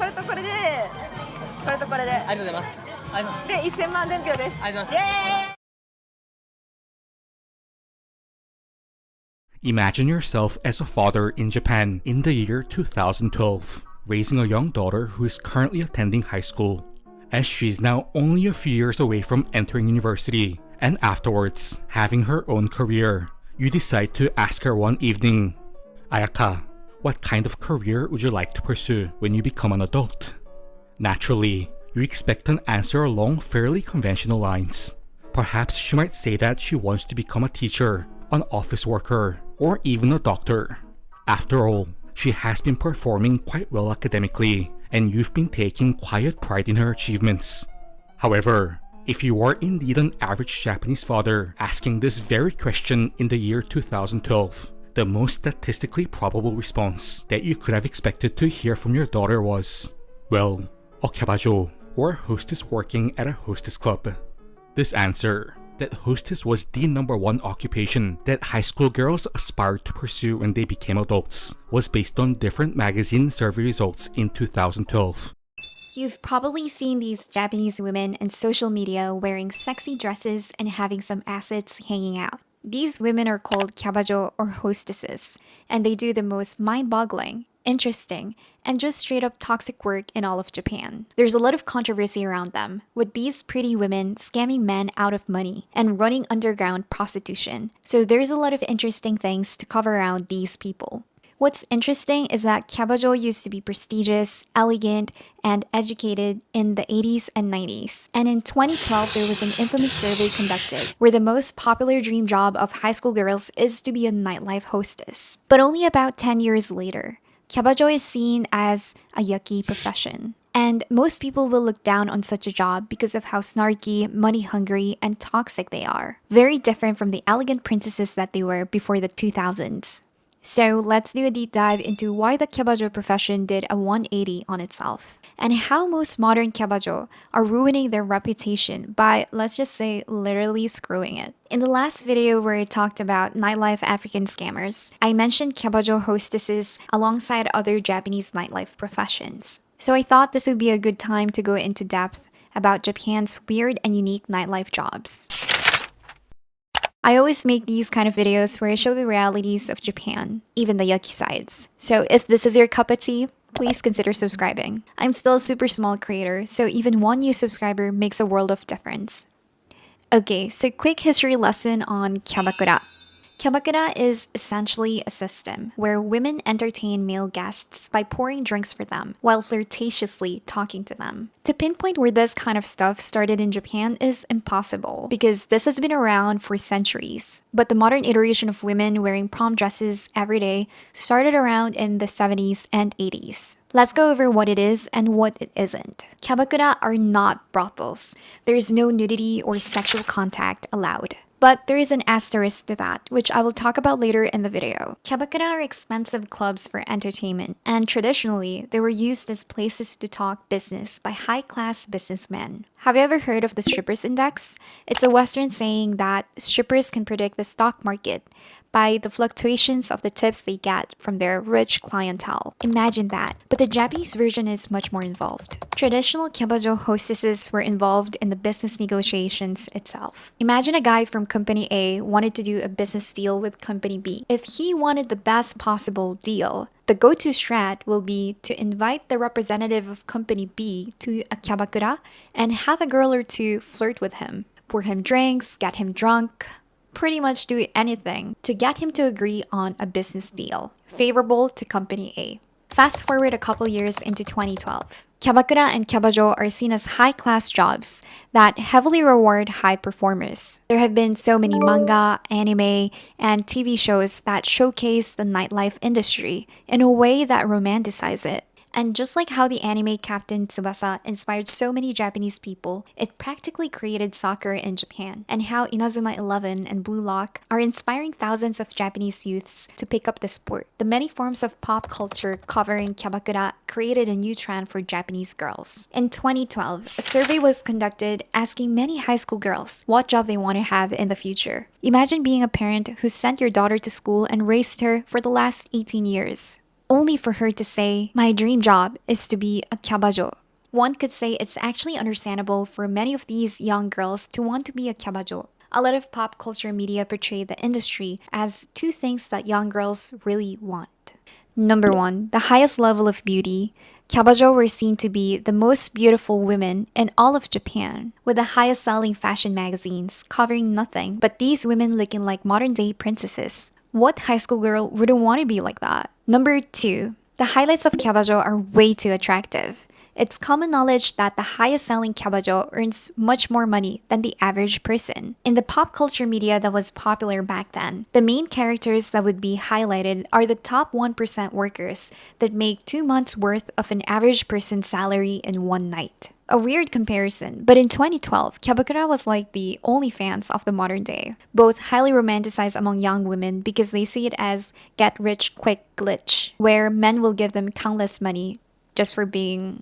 これとこれでこれとこれでありがとうございます。ありがとうございます。で1000万伝票です。ありがとうございます。イエーイ Imagine yourself as a father in Japan in the year 2012, raising a young daughter who is currently attending high school, as she's now only a few years away from entering university, and afterwards, having her own career. You decide to ask her one evening, Ayaka, what kind of career would you like to pursue when you become an adult? Naturally, you expect an answer along fairly conventional lines. Perhaps she might say that she wants to become a teacher, an office worker, or even a doctor. After all, she has been performing quite well academically, and you've been taking quiet pride in her achievements. However, if you are indeed an average Japanese father asking this very question in the year 2012, the most statistically probable response that you could have expected to hear from your daughter was, well, a kyabajou, or hostess working at a hostess club. This answer, that hostess was the #1 occupation that high school girls aspired to pursue when they became adults, was based on different magazine survey results in 2012. You've probably seen these Japanese women in social media wearing sexy dresses and having some assets hanging out. These women are called kyabajou or hostesses, and they do the most mind-boggling, interesting, and just straight up toxic work in all of Japan. There's a lot of controversy around them, with these pretty women scamming men out of money and running underground prostitution. So there's a lot of interesting things to cover around these people. What's interesting is that kyabajou used to be prestigious, elegant, and educated in the 80s and 90s. And in 2012, there was an infamous survey conducted where the most popular dream job of high school girls is to be a nightlife hostess. But only about 10 years later, kyabajou is seen as a yucky profession. And most people will look down on such a job because of how snarky, money-hungry, and toxic they are. Very different from the elegant princesses that they were before the 2000s. So let's do a deep dive into why the kyabajou profession did a 180 on itself, and how most modern kyabajou are ruining their reputation by, let's just say, literally screwing it. In the last video where I talked about nightlife African scammers, I mentioned kyabajou hostesses alongside other Japanese nightlife professions. So I thought this would be a good time to go into depth about Japan's weird and unique nightlife jobs. I always make these kind of videos where I show the realities of Japan, even the yucky sides. So if this is your cup of tea, please consider subscribing. I'm still a super small creator, so even one new subscriber makes a world of difference. Okay, so quick history lesson on kyabakura. Kyabakura is essentially a system where women entertain male guests by pouring drinks for them while flirtatiously talking to them. To pinpoint where this kind of stuff started in Japan is impossible because this has been around for centuries. But the modern iteration of women wearing prom dresses every day started around in the 70s and 80s. Let's go over what it is and what it isn't. Kyabakura are not brothels. There's no nudity or sexual contact allowed. But there is an asterisk to that, which I will talk about later in the video. Kyabakura are expensive clubs for entertainment, and traditionally, they were used as places to talk business by high-class businessmen. Have you ever heard of the strippers index? It's a Western saying that strippers can predict the stock market by the fluctuations of the tips they get from their rich clientele. Imagine that, but the Japanese version is much more involved. Traditional kyabajou hostesses were involved in the business negotiations itself. Imagine a guy from Company A wanted to do a business deal with Company B. If he wanted the best possible deal, the go-to strat will be to invite the representative of Company B to a kyabakura and have a girl or two flirt with him, pour him drinks, get him drunk, pretty much do anything to get him to agree on a business deal favorable to Company A. Fast forward a couple years into 2012. Kyabakura and kyabajou are seen as high-class jobs that heavily reward high performers. There have been so many manga, anime, and TV shows that showcase the nightlife industry in a way that romanticize it. And just like how the anime Captain Tsubasa inspired so many Japanese people, it practically created soccer in Japan, and how Inazuma 11 and Blue Lock are inspiring thousands of Japanese youths to pick up the sport. The many forms of pop culture covering kyabakura created a new trend for Japanese girls. In 2012, a survey was conducted asking many high school girls what job they want to have in the future. Imagine being a parent who sent your daughter to school and raised her for the last 18 years. only for her to say, "My dream job is to be a kyabajou." One could say it's actually understandable for many of these young girls to want to be a kyabajou. A lot of pop culture media portray the industry as two things that young girls really want. Number 1, the highest level of beauty. Kyabajou were seen to be the most beautiful women in all of Japan, with the highest selling fashion magazines covering nothing but these women looking like modern day princesses. What high school girl wouldn't want to be like that? Number 2, the highlights of kyabajou are way too attractive. It's common knowledge that the highest selling kyabajou earns much more money than the average person. In the pop culture media that was popular back then, the main characters that would be highlighted are the top 1% workers that make 2 months worth of an average person's salary in one night. A weird comparison, but in 2012, kyabakura was like the OnlyFans of the modern day. Both highly romanticized among young women because they see it as get-rich-quick glitch, where men will give them countless money just for being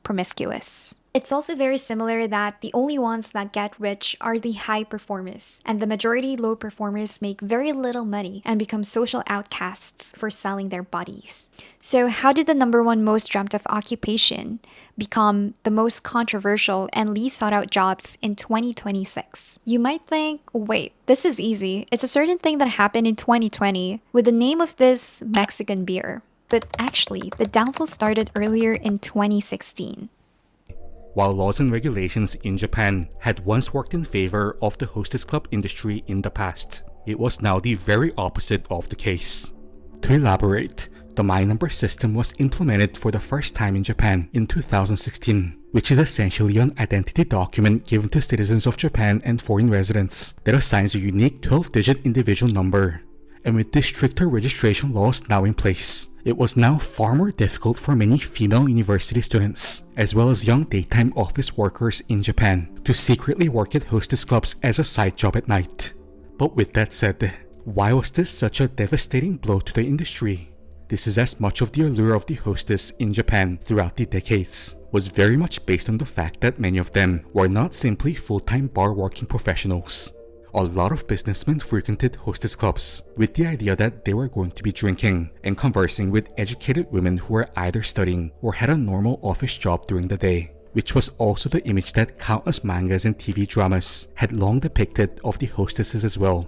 promiscuous. It's also very similar that the only ones that get rich are the high performers, and the majority low performers make very little money and become social outcasts for selling their bodies. So how did the number 1 most dreamt of occupation become the most controversial and least sought out jobs in 2026? You might think, wait, this is easy. It's a certain thing that happened in 2020 with the name of this Mexican beer. But actually, the downfall started earlier in 2016. While laws and regulations in Japan had once worked in favor of the hostess club industry in the past, it was now the very opposite of the case. To elaborate, the My Number system was implemented for the first time in Japan in 2016, which is essentially an identity document given to citizens of Japan and foreign residents that assigns a unique 12-digit individual number. And with these stricter registration laws now in place, it was now far more difficult for many female university students, as well as young daytime office workers in Japan, to secretly work at hostess clubs as a side job at night. But with that said, why was this such a devastating blow to the industry? This is as much of the allure of the hostess in Japan throughout the decades was very much based on the fact that many of them were not simply full-time bar working professionals. A lot of businessmen frequented hostess clubs with the idea that they were going to be drinking and conversing with educated women who were either studying or had a normal office job during the day, which was also the image that countless mangas and TV dramas had long depicted of the hostesses as well.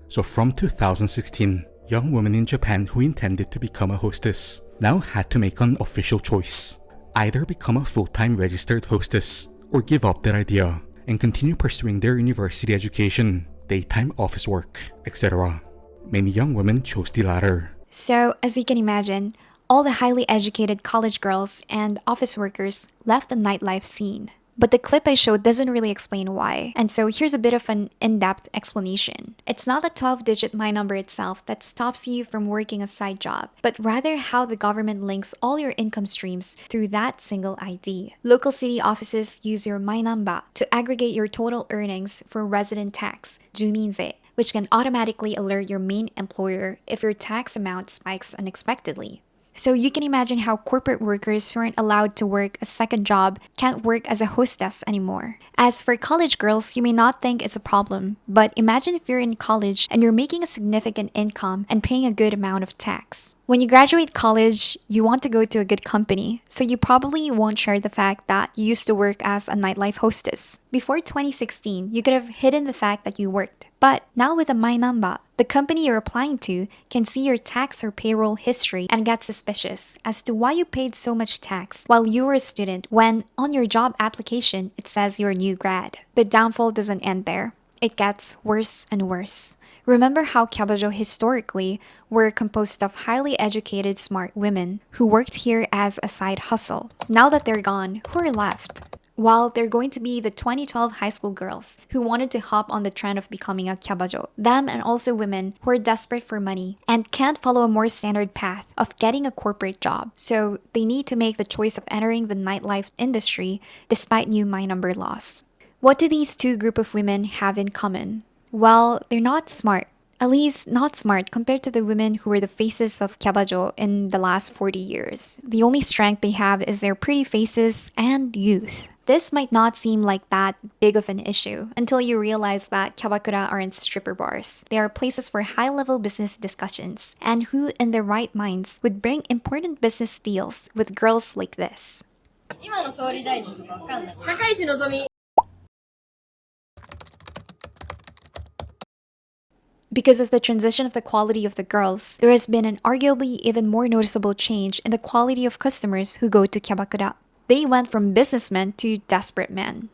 So from 2016, young women in Japan who intended to become a hostess now had to make an official choice: either become a full-time registered hostess or give up that idea and continue pursuing their university education, daytime office work, etc. Many young women chose the latter. So, as you can imagine, all the highly educated college girls and office workers left the nightlife scene. But the clip I showed doesn't really explain why, and so here's a bit of an in-depth explanation. It's not the 12-digit My Number itself that stops you from working a side job, but rather how the government links all your income streams through that single ID. Local city offices use your My Number to aggregate your total earnings for resident tax, 주민세, which can automatically alert your main employer if your tax amount spikes unexpectedly. So you can imagine how corporate workers who aren't allowed to work a second job can't work as a hostess anymore. As for college girls, you may not think it's a problem, but imagine if you're in college and you're making a significant income and paying a good amount of tax. When you graduate college, you want to go to a good company, so you probably won't share the fact that you used to work as a nightlife hostess. Before 2016, you could have hidden the fact that you worked. But now with a My Number, the company you're applying to can see your tax or payroll history and get suspicious as to why you paid so much tax while you were a student when on your job application it says you're a new grad. The downfall doesn't end there. It gets worse and worse. Remember how kyabajou historically were composed of highly educated, smart women who worked here as a side hustle. Now that they're gone, who are left? Well, they're going to be the 2012 high school girls who wanted to hop on the trend of becoming a kyabajou. Them and also women who are desperate for money and can't follow a more standard path of getting a corporate job. So they need to make the choice of entering the nightlife industry despite new My Number laws. What do these two groups of women have in common? Well, they're not smart. At least not smart compared to the women who were the faces of kyabajou in the last 40 years. The only strength they have is their pretty faces and youth. This might not seem like that big of an issue until you realize that kyabakura aren't stripper bars. They are places for high-level business discussions, and who in their right minds would bring important business deals with girls like this? 今の総理大臣とかわかんない。高市のぞみ。 Because of the transition of the quality of the girls, there has been an arguably even more noticeable change in the quality of customers who go to kyabakura. They went from businessmen to desperate men.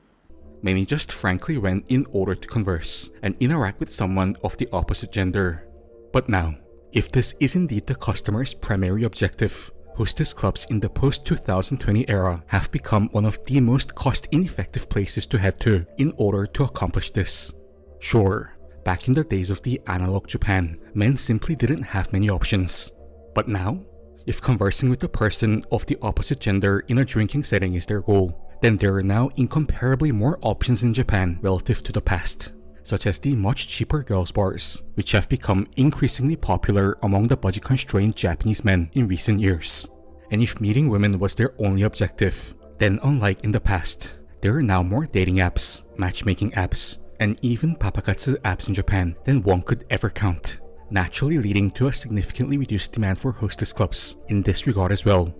Many just frankly went in order to converse and interact with someone of the opposite gender. But now, if this is indeed the customer's primary objective, hostess clubs in the post-2020 era have become one of the most cost-ineffective places to head to in order to accomplish this. Sure, back in the days of the analog Japan, men simply didn't have many options. But now, if conversing with a person of the opposite gender in a drinking setting is their goal, then there are now incomparably more options in Japan relative to the past, such as the much cheaper girls' bars, which have become increasingly popular among the budget-constrained Japanese men in recent years. And if meeting women was their only objective, then unlike in the past, there are now more dating apps, matchmaking apps, and even papakatsu apps in Japan than one could ever count, naturally leading to a significantly reduced demand for hostess clubs in this regard as well.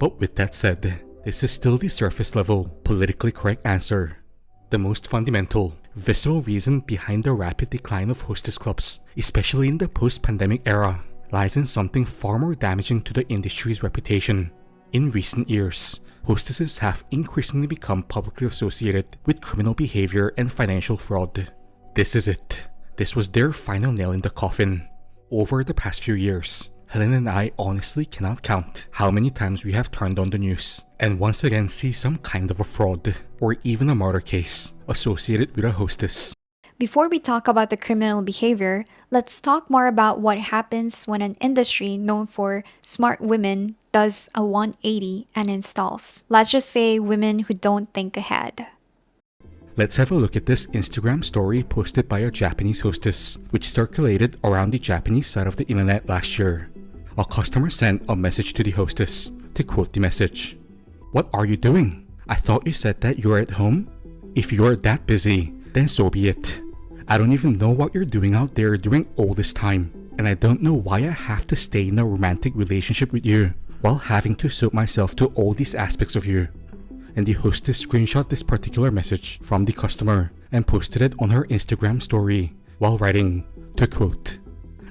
But with that said, this is still the surface level, politically correct answer. The most fundamental, visceral reason behind the rapid decline of hostess clubs, especially in the post-pandemic era, lies in something far more damaging to the industry's reputation. In recent years, hostesses have increasingly become publicly associated with criminal behavior and financial fraud. This is it. This was their final nail in the coffin. Over the past few years, Helen and I honestly cannot count how many times we have turned on the news and once again see some kind of a fraud or even a murder case associated with a hostess. Before we talk about the criminal behavior, let's talk more about what happens when an industry known for smart women does a 180 and installs. Let's just say women who don't think ahead. Let's have a look at this Instagram story posted by a Japanese hostess, which circulated around the Japanese side of the internet last year. A customer sent a message to the hostess. To quote the message, "What are you doing? I thought you said that you're at home? If you're that busy, then so be it. I don't even know what you're doing out there during all this time, and I don't know why I have to stay in a romantic relationship with you while having to suit myself to all these aspects of you." And the hostess screenshot this particular message from the customer and posted it on her Instagram story while writing, to quote,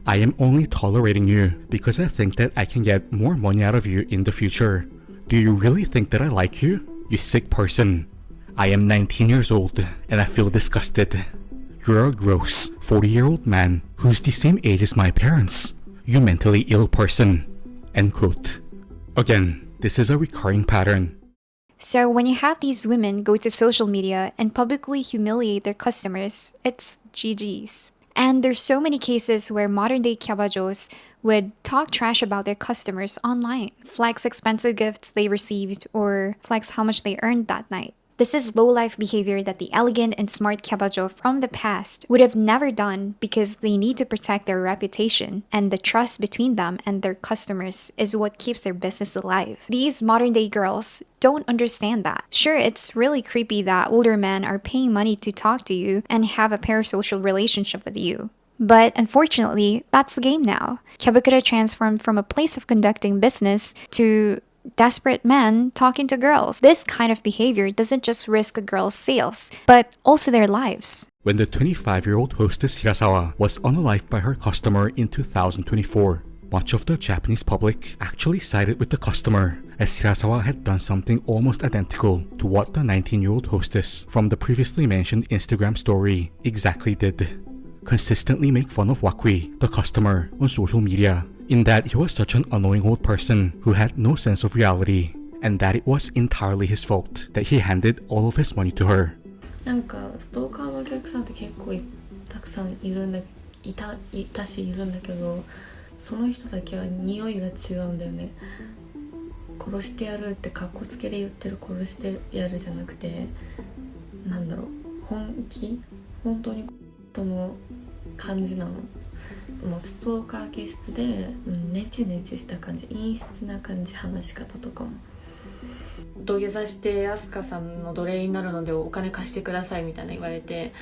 "I am only tolerating you because I think that I can get more money out of you in the future. Do you really think that I like you? You sick person. I am 19 years old and I feel disgusted. You're a gross 40-year-old man who's the same age as my parents. You mentally ill person." End quote. Again, this is a recurring pattern. So when you have these women go to social media and publicly humiliate their customers, it's GG's. And there's so many cases where modern-day kyabajous would talk trash about their customers online, flex expensive gifts they received, or flex how much they earned that night. This is low-life behavior that the elegant and smart kyabajou from the past would have never done because they need to protect their reputation, and the trust between them and their customers is what keeps their business alive. These modern-day girls don't understand that. Sure, it's really creepy that older men are paying money to talk to you and have a parasocial relationship with you. But unfortunately, that's the game now. Kyabakura transformed from a place of conducting business to desperate men talking to girls. This kind of behavior doesn't just risk a girl's sales, but also their lives. When the 25-year-old hostess Hirasawa was unalived by her customer in 2024, much of the Japanese public actually sided with the customer, as Hirasawa had done something almost identical to what the 19-year-old hostess from the previously mentioned Instagram story exactly did. Consistently make fun of Wakui, the customer, on social media, in that he was such an annoying old person who had no sense of reality, and that it was entirely his fault that he handed all of his money to her. なんかストーカーのお客さんって結構たくさんいるんだいたしいるんだけど、その人だけは匂いが違うんだよね。殺してやるって格好つけで言ってる殺してやるじゃなくて、なんだろう、本当にその感じなの。もうストーカー気質で、ネチネチした感じ、陰湿な感じ、話し方とかも土下座してアスカさんの奴隷になるのでお金貸してくださいみたいな言われて、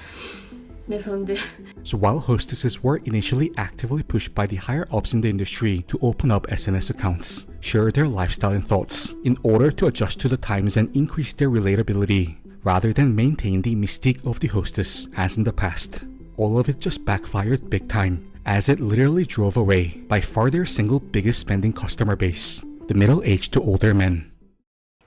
でそんで So while hostesses were initially actively pushed by the higher ups in the industry to open up SNS accounts, share their lifestyle and thoughts, in order to adjust to the times and increase their relatability, rather than maintain the mystique of the hostess as in the past. All of it just backfired big time, as it literally drove away by far their single biggest spending customer base, the middle-aged to older men.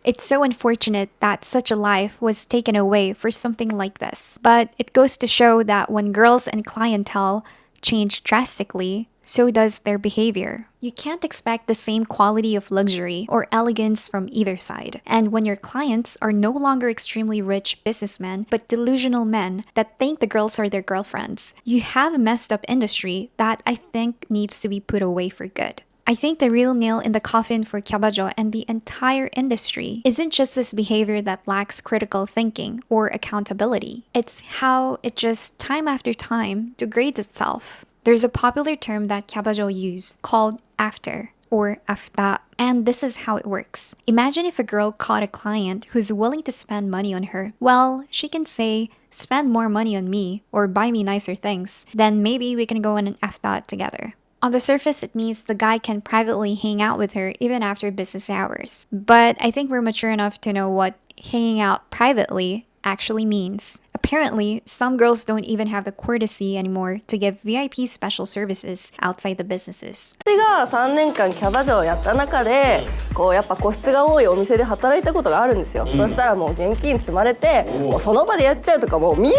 It's so unfortunate that such a life was taken away for something like this. But it goes to show that when girls and clientele change drastically, so does their behavior. You can't expect the same quality of luxury or elegance from either side. And when your clients are no longer extremely rich businessmen, but delusional men that think the girls are their girlfriends, you have a messed up industry that I think needs to be put away for good. I think the real nail in the coffin for kyabajou and the entire industry isn't just this behavior that lacks critical thinking or accountability. It's how it just time after time degrades itself. There's a popular term that kyabajou use called after or afta, and this is how it works. Imagine if a girl caught a client who's willing to spend money on her. Well, she can say, spend more money on me or buy me nicer things. Then maybe we can go on an afta together. On the surface, it means the guy can privately hang out with her even after business hours. But I think we're mature enough to know what hanging out privately actually means. Apparently, some girls don't even have the courtesy anymore to give VIP special services outside the businesses. 私が3年間キャバ嬢をやった中でこうやっぱ個室が多いお店で働いたことがあるんですよ、そしたらもう現金積まれてもうその場でやっちゃうとかもう見て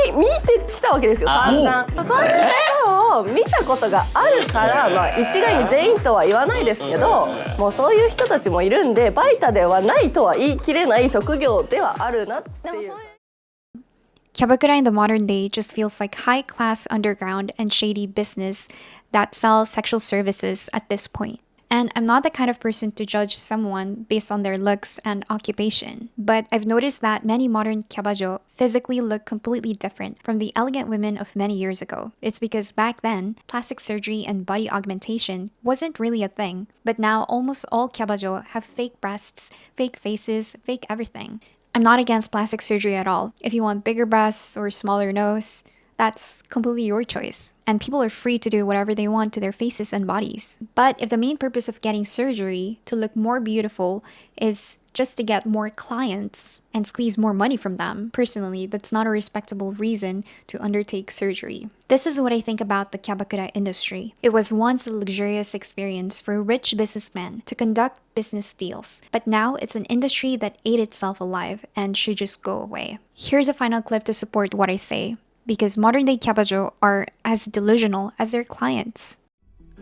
きたわけですよ散々。そういうのを見たことがあるから、まあ、一概に全員とは言わないですけどもうそういう人たちもいるんでバイタではないとは言い切れない職業ではあるなっていう。Kyabakura in the modern day just feels like high-class underground and shady business that sells sexual services at this point. And I'm not the kind of person to judge someone based on their looks and occupation, but I've noticed that many modern kyabajou physically look completely different from the elegant women of many years ago. It's because back then, plastic surgery and body augmentation wasn't really a thing, but now almost all kyabajou have fake breasts, fake faces, fake everything. I'm not against plastic surgery at all. If you want bigger breasts or smaller nose, that's completely your choice. And people are free to do whatever they want to their faces and bodies. But if the main purpose of getting surgery to look more beautiful is just to get more clients and squeeze more money from them, personally, that's not a respectable reason to undertake surgery. This is what I think about the kyabakura industry. It was once a luxurious experience for rich businessmen to conduct business deals, but now it's an industry that ate itself alive and should just go away. Here's a final clip to support what I say, because modern-day kyabajou are as delusional as their clients.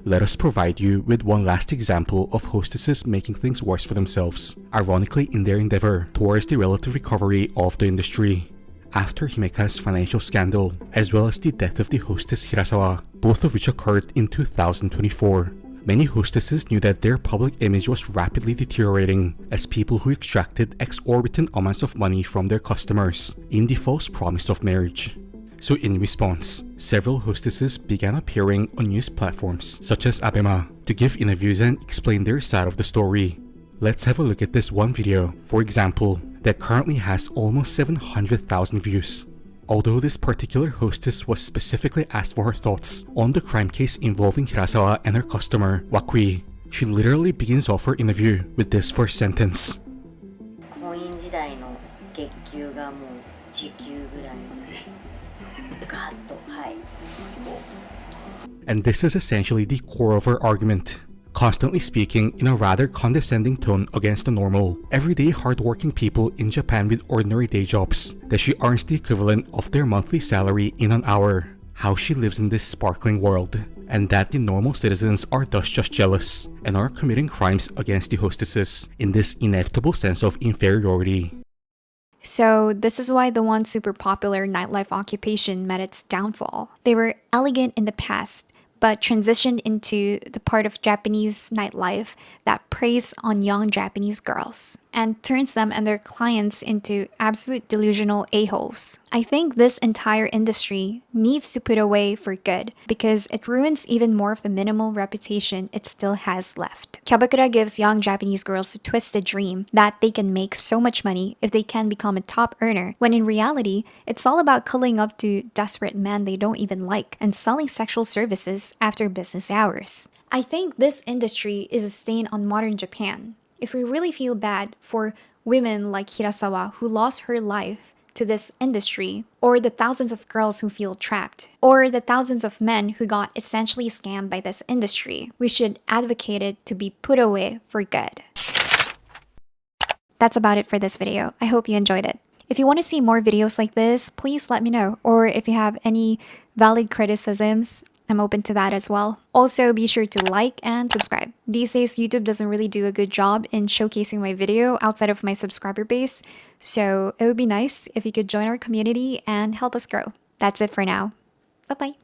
Let us provide you with one last example of hostesses making things worse for themselves, ironically in their endeavor towards the relative recovery of the industry. After Himeka's financial scandal, as well as the death of the hostess Hirasawa, both of which occurred in 2024, many hostesses knew that their public image was rapidly deteriorating as people who extracted exorbitant amounts of money from their customers in the false promise of marriage. So in response, several hostesses began appearing on news platforms such as Abema to give interviews and explain their side of the story. Let's have a look at this one video, for example, that currently has almost 700,000 views. Although this particular hostess was specifically asked for her thoughts on the crime case involving Hirasawa and her customer, Wakui, she literally begins off her interview with this first sentence. And this is essentially the core of her argument, constantly speaking in a rather condescending tone against the normal, everyday hardworking people in Japan with ordinary day jobs, that she earns the equivalent of their monthly salary in an hour, how she lives in this sparkling world, and that the normal citizens are thus just jealous and are committing crimes against the hostesses in this inevitable sense of inferiority. So this is why the once super popular nightlife occupation met its downfall. They were elegant in the past, but transitioned into the part of Japanese nightlife that preys on young Japanese girls. and turns them and their clients into absolute delusional a-holes. I think this entire industry needs to put away for good because it ruins even more of the minimal reputation it still has left. Kyabakura gives young Japanese girls a twisted dream that they can make so much money if they can become a top earner, when in reality, it's all about cuddling up to desperate men they don't even like and selling sexual services after business hours. I think this industry is a stain on modern Japan. If we really feel bad for women like Hirasawa who lost her life to this industry, or the thousands of girls who feel trapped, or the thousands of men who got essentially scammed by this industry, we should advocate it to be put away for good. That's about it for this video. I hope you enjoyed it. If you want to see more videos like this, please let me know. Or if you have any valid criticisms, I'm open to that as well. Also, be sure to like and subscribe. These days, YouTube doesn't really do a good job in showcasing my video outside of my subscriber base, so it would be nice if you could join our community and help us grow. That's it for now. Bye-bye.